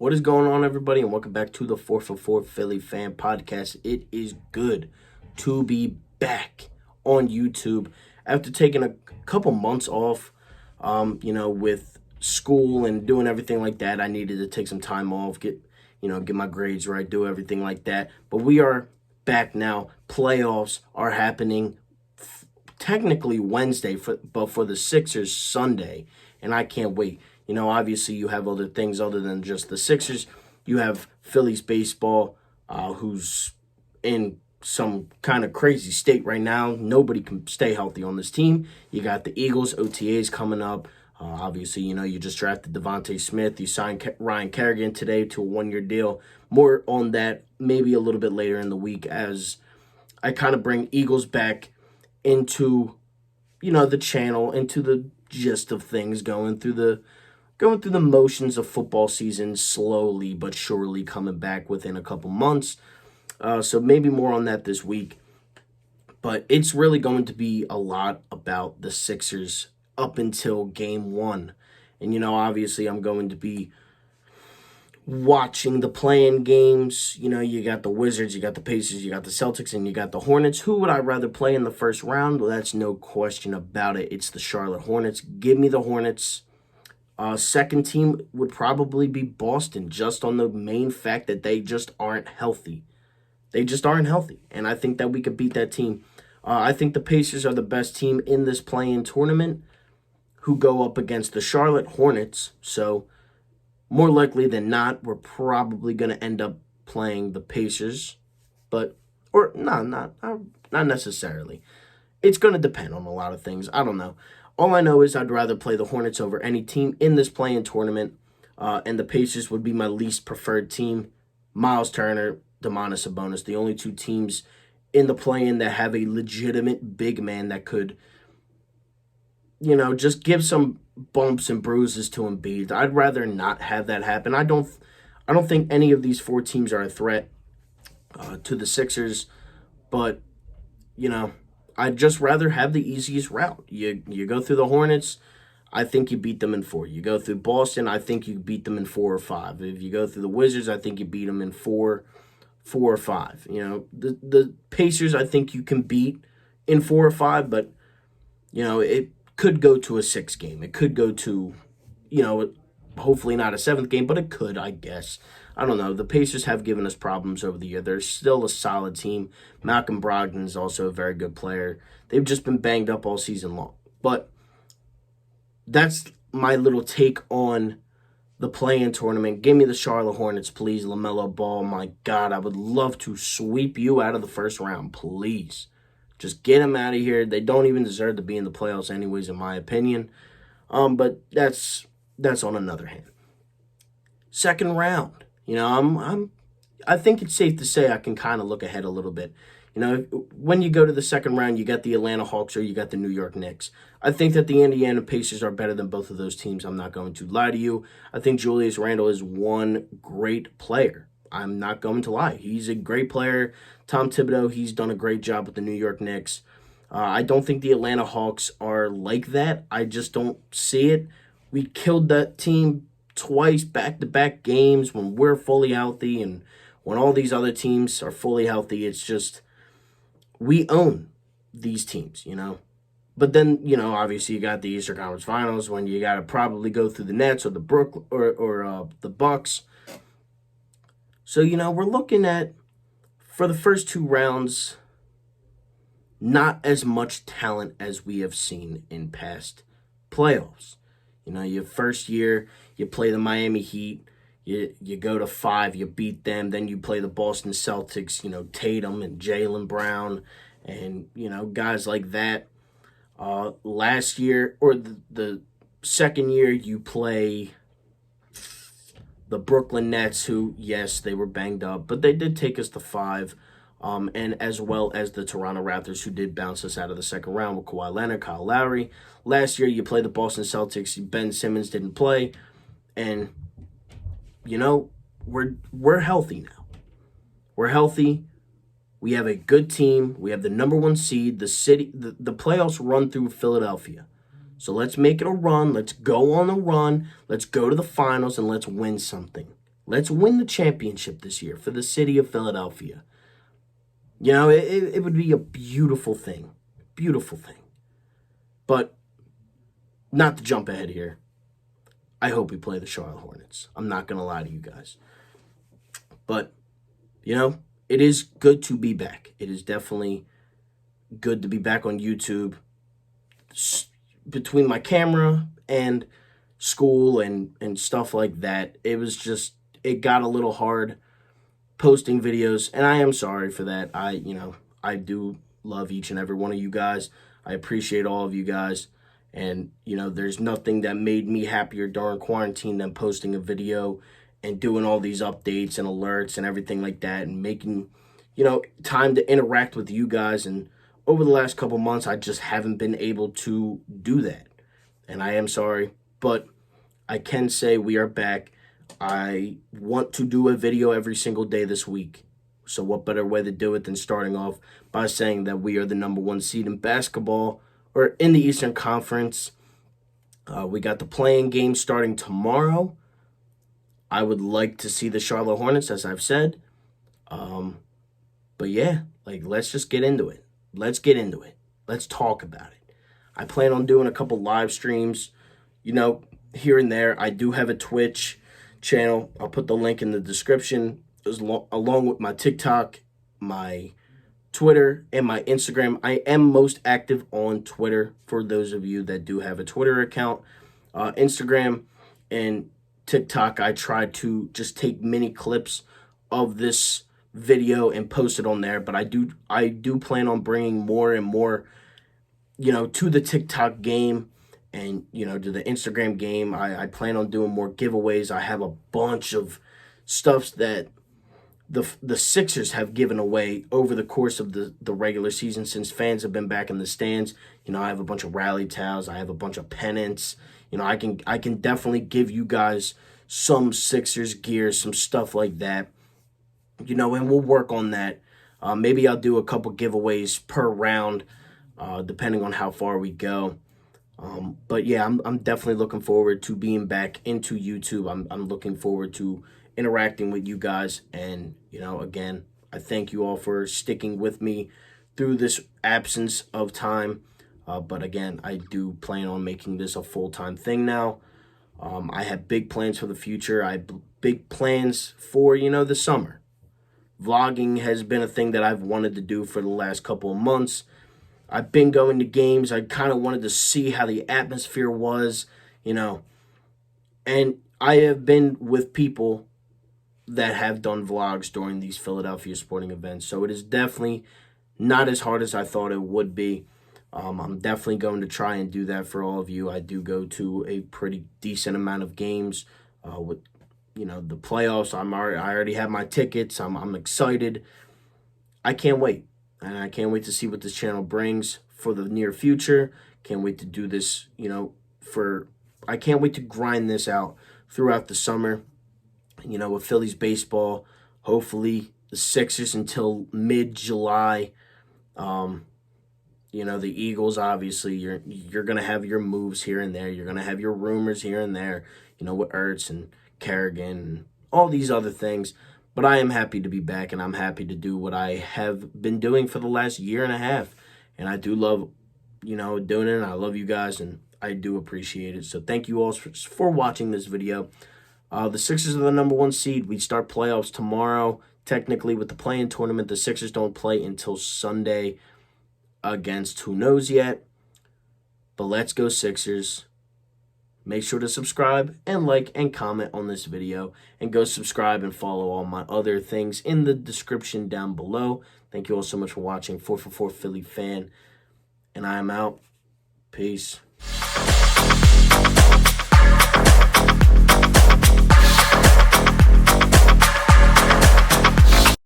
What is going on, everybody, and welcome back to the 4 for 4 Philly Fan Podcast. It is good to be back on YouTube after taking a couple months off, with school and doing everything like that. I needed to take some time off, get my grades right, do everything like that. But we are back now. Playoffs are happening technically Wednesday, but for the Sixers Sunday, and I can't wait. Obviously you have other things other than just the Sixers. You have Phillies baseball, who's in some kind of crazy state right now. Nobody can stay healthy on this team. You got the Eagles, OTAs coming up. Obviously, you just drafted Devontae Smith. You signed Ryan Kerrigan today to a one-year deal. More on that maybe a little bit later in the week as I kind of bring Eagles back into, the channel, into the gist of things, going through the motions of football season, slowly but surely coming back within a couple months. So maybe more on that this week. But it's really going to be a lot about the Sixers up until game one. And, obviously I'm going to be watching the play-in games. You got the Wizards, you got the Pacers, you got the Celtics, and you got the Hornets. Who would I rather play in the first round? Well, that's no question about it. It's the Charlotte Hornets. Give me the Hornets. Second team would probably be Boston, just on the main fact that they just aren't healthy. They just aren't healthy, and I think that we could beat that team. I think the Pacers are the best team in this play-in tournament who go up against the Charlotte Hornets, so more likely than not, we're probably going to end up playing the Pacers, not necessarily. It's going to depend on a lot of things. I don't know. All I know is I'd rather play the Hornets over any team in this play-in tournament, and the Pacers would be my least preferred team. Miles Turner, Domantas Sabonis, the only two teams in the play-in that have a legitimate big man that could, just give some bumps and bruises to Embiid. I'd rather not have that happen. I don't think any of these four teams are a threat to the Sixers, but, I'd just rather have the easiest route. You go through the Hornets, I think you beat them in 4. You go through Boston, I think you beat them in 4 or 5. If you go through the Wizards, I think you beat them in 4 or 5. The Pacers, I think you can beat in 4 or 5, but, it could go to a 6 game. It could go to, hopefully not a 7th game, but it could, I guess. I don't know. The Pacers have given us problems over the year. They're still a solid team. Malcolm Brogdon is also a very good player. They've just been banged up all season long. But that's my little take on the play-in tournament. Give me the Charlotte Hornets, please. LaMelo Ball, my God, I would love to sweep you out of the first round, please. Just get them out of here. They don't even deserve to be in the playoffs anyways, in my opinion. But that's on another hand. Second round. I think it's safe to say I can kind of look ahead a little bit. When you go to the second round, you got the Atlanta Hawks or you got the New York Knicks. I think that the Indiana Pacers are better than both of those teams. I'm not going to lie to you. I think Julius Randle is one great player. I'm not going to lie. He's a great player. Tom Thibodeau, he's done a great job with the New York Knicks. I don't think the Atlanta Hawks are like that. I just don't see it. We killed that team twice, back-to-back games when we're fully healthy, and when all these other teams are fully healthy, it's just we own these teams, But then, obviously you got the Eastern Conference Finals when you got to probably go through the Nets or the the Bucks. So, we're looking at, for the first 2 rounds, not as much talent as we have seen in past playoffs. Your first year, you play the Miami Heat, you go to 5, you beat them, then you play the Boston Celtics, Tatum and Jaylen Brown and, guys like that. Last year, or the second year, you play the Brooklyn Nets, who, yes, they were banged up, but they did take us to 5. And as well as the Toronto Raptors, who did bounce us out of the second round with Kawhi Leonard, Kyle Lowry. Last year, you played the Boston Celtics. Ben Simmons didn't play. And, we're healthy now. We're healthy. We have a good team. We have the number 1 seed. The playoffs run through Philadelphia. So let's make it a run. Let's go on a run. Let's go to the finals, and let's win something. Let's win the championship this year for the city of Philadelphia. You know, it would be a beautiful thing. Beautiful thing. But not to jump ahead here, I hope we play the Charlotte Hornets. I'm not going to lie to you guys. But, you know, it is good to be back. It is definitely good to be back on YouTube. Between my camera and school and stuff like that, it got a little hard posting videos, and I am sorry for that. I do love each and every one of you guys. I appreciate all of you guys. And, there's nothing that made me happier during quarantine than posting a video and doing all these updates and alerts and everything like that, and making, time to interact with you guys. And over the last couple months, I just haven't been able to do that. And I am sorry, but I can say we are back. I want to do a video every single day this week. So what better way to do it than starting off by saying that we are the number 1 seed in basketball, or in the Eastern Conference. We got the play-in game starting tomorrow. I would like to see the Charlotte Hornets, as I've said. But yeah, let's just get into it. Let's get into it. Let's talk about it. I plan on doing a couple live streams, here and there. I do have a Twitch channel. I'll put the link in the description, along with my TikTok, my Twitter, and my Instagram. I am most active on Twitter, for those of you that do have a Twitter account. Instagram and TikTok, I try to just take mini clips of this video and post it on there. But I do plan on bringing more and more, to the TikTok game and, to the Instagram game. I plan on doing more giveaways. I have a bunch of stuff that the Sixers have given away over the course of the regular season, since fans have been back in the stands. I have a bunch of rally towels. I have a bunch of pennants. I can definitely give you guys some Sixers gear, some stuff like that. And we'll work on that. Maybe I'll do a couple giveaways per round, depending on how far we go. But yeah, I'm definitely looking forward to being back into YouTube. I'm looking forward to interacting with you guys. And, again, I thank you all for sticking with me through this absence of time. But again, I do plan on making this a full-time thing now. I have big plans for the future. I have big plans for, the summer. Vlogging has been a thing that I've wanted to do for the last couple of months. I've been going to games. I kind of wanted to see how the atmosphere was, And I have been with people that have done vlogs during these Philadelphia sporting events. So it is definitely not as hard as I thought it would be. I'm definitely going to try and do that for all of you. I do go to a pretty decent amount of games with, the playoffs. I already have my tickets. I'm excited. I can't wait. And I can't wait to see what this channel brings for the near future. Can't wait to do this, I can't wait to grind this out throughout the summer, with Phillies baseball. Hopefully the Sixers until mid-July. The Eagles, obviously, you're going to have your moves here and there. You're going to have your rumors here and there, with Ertz and Kerrigan and all these other things. But I am happy to be back, and I'm happy to do what I have been doing for the last year and a half. And I do love, doing it, and I love you guys, and I do appreciate it. So thank you all for watching this video. The Sixers are the number 1 seed. We start playoffs tomorrow. Technically, with the play-in tournament, the Sixers don't play until Sunday against who knows yet. But let's go Sixers. Make sure to subscribe and like and comment on this video. And go subscribe and follow all my other things in the description down below. Thank you all so much for watching. 444 Philly fan. And I am out. Peace.